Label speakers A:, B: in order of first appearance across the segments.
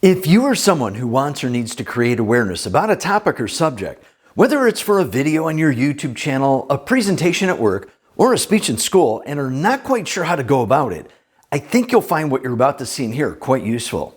A: If you are someone who wants or needs to create awareness about a topic or subject, whether it's for a video on your YouTube channel, a presentation at work, or a speech in school, and are not quite sure how to go about it, I think you'll find what you're about to see and hear quite useful.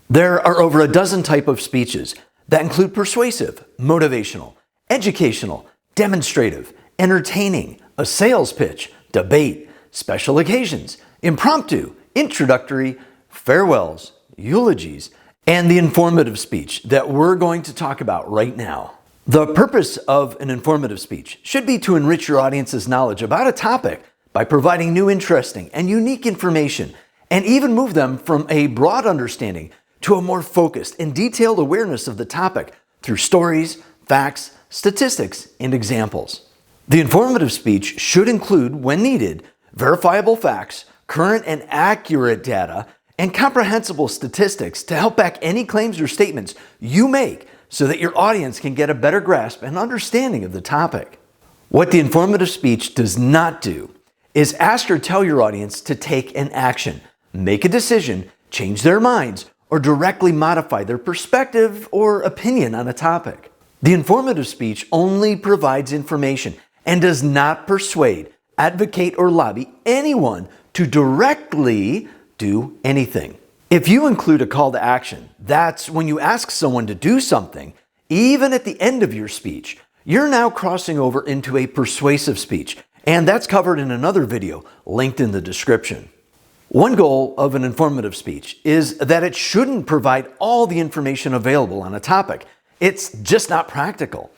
A: There are over a dozen types of speeches that include persuasive, motivational, educational, demonstrative, entertaining, a sales pitch, debate, special occasions, impromptu, introductory, farewells, eulogies, and the informative speech that we're going to talk about right now. The purpose of an informative speech should be to enrich your audience's knowledge about a topic by providing new, interesting, and unique information, and even move them from a broad understanding to a more focused and detailed awareness of the topic through stories, facts, statistics, and examples. The informative speech should include, when needed, verifiable facts, current and accurate data, and comprehensible statistics to help back any claims or statements you make so that your audience can get a better grasp and understanding of the topic. What the informative speech does not do is ask or tell your audience to take an action, make a decision, change their minds, or directly modify their perspective or opinion on a topic. The informative speech only provides information and does not persuade, advocate, or lobby anyone to directly do anything. If you include a call to action, that's when you ask someone to do something, even at the end of your speech, you're now crossing over into a persuasive speech, and that's covered in another video linked in the description. One goal of an informative speech is that it shouldn't provide all the information available on a topic. It's just not practical.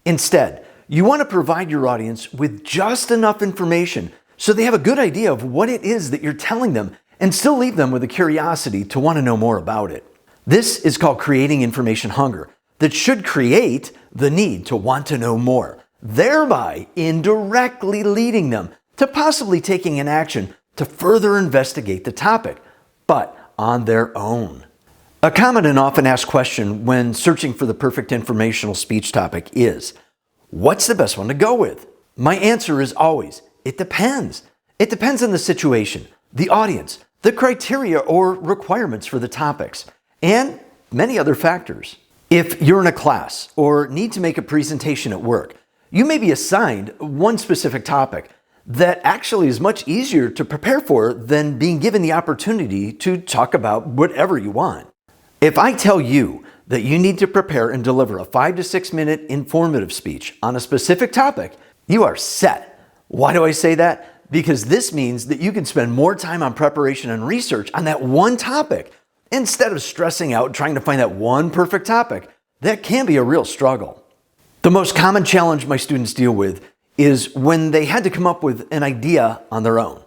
A: Instead, you want to provide your audience with just enough information so they have a good idea of what it is that you're telling them and still leave them with a curiosity to want to know more about it. This is called creating information hunger that should create the need to want to know more, thereby indirectly leading them to possibly taking an action to further investigate the topic, but on their own. A common and often asked question when searching for the perfect informational speech topic is, what's the best one to go with? My answer is always, it depends. It depends on the situation, the audience, the criteria or requirements for the topics, and many other factors. If you're in a class or need to make a presentation at work, you may be assigned one specific topic that actually is much easier to prepare for than being given the opportunity to talk about whatever you want. If I tell you that you need to prepare and deliver a 5 to 6 minute informative speech on a specific topic, you are set. Why do I say that? Because this means that you can spend more time on preparation and research on that one topic instead of stressing out trying to find that one perfect topic. That can be a real struggle. The most common challenge my students deal with is when they had to come up with an idea on their own.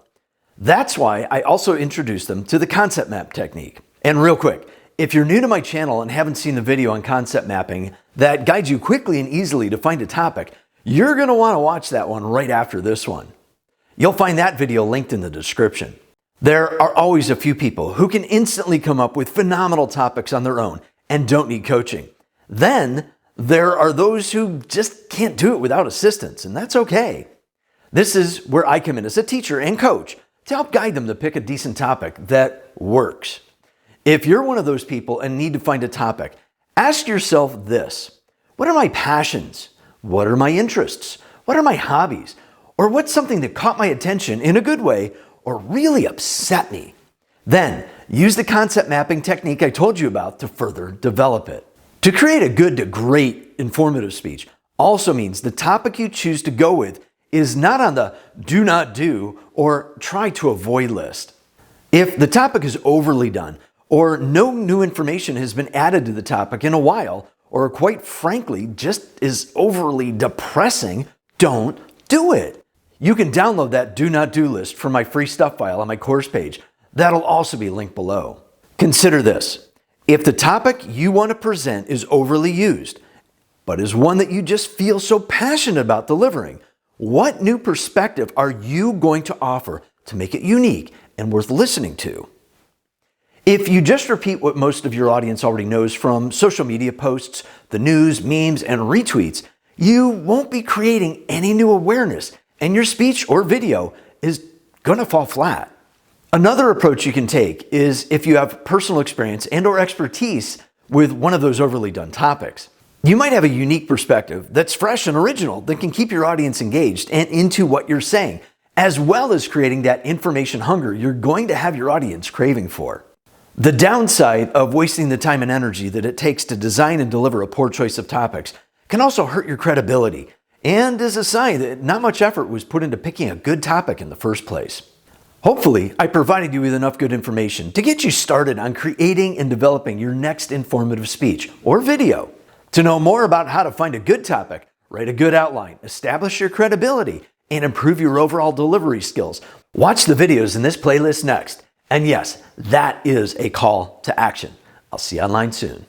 A: That's why I also introduced them to the concept map technique. And real quick, if you're new to my channel and haven't seen the video on concept mapping that guides you quickly and easily to find a topic, you're going to want to watch that one right after this one. You'll find that video linked in the description. There are always a few people who can instantly come up with phenomenal topics on their own and don't need coaching. Then there are those who just can't do it without assistance, and that's okay. This is where I come in as a teacher and coach to help guide them to pick a decent topic that works. If you're one of those people and need to find a topic, ask yourself this: what are my passions? What are my interests? What are my hobbies? Or what's something that caught my attention in a good way or really upset me? Then use the concept mapping technique I told you about to further develop it. To create a good to great informative speech also means the topic you choose to go with is not on the do not do or try to avoid list. If the topic is overly done or no new information has been added to the topic in a while, or quite frankly just is overly depressing, don't do it. You can download that do not do list from my free stuff file on my course page. That'll also be linked below. Consider this. If the topic you want to present is overly used, but is one that you just feel so passionate about delivering, what new perspective are you going to offer to make it unique and worth listening to? If you just repeat what most of your audience already knows from social media posts, the news, memes, and retweets, you won't be creating any new awareness, and your speech or video is going to fall flat. Another approach you can take is if you have personal experience and/or expertise with one of those overly done topics. You might have a unique perspective that's fresh and original that can keep your audience engaged and into what you're saying, as well as creating that information hunger you're going to have your audience craving for. The downside of wasting the time and energy that it takes to design and deliver a poor choice of topics can also hurt your credibility and is a sign that not much effort was put into picking a good topic in the first place. Hopefully, I provided you with enough good information to get you started on creating and developing your next informative speech or video. To know more about how to find a good topic, write a good outline, establish your credibility, and improve your overall delivery skills, watch the videos in this playlist next. And yes, that is a call to action. I'll see you online soon.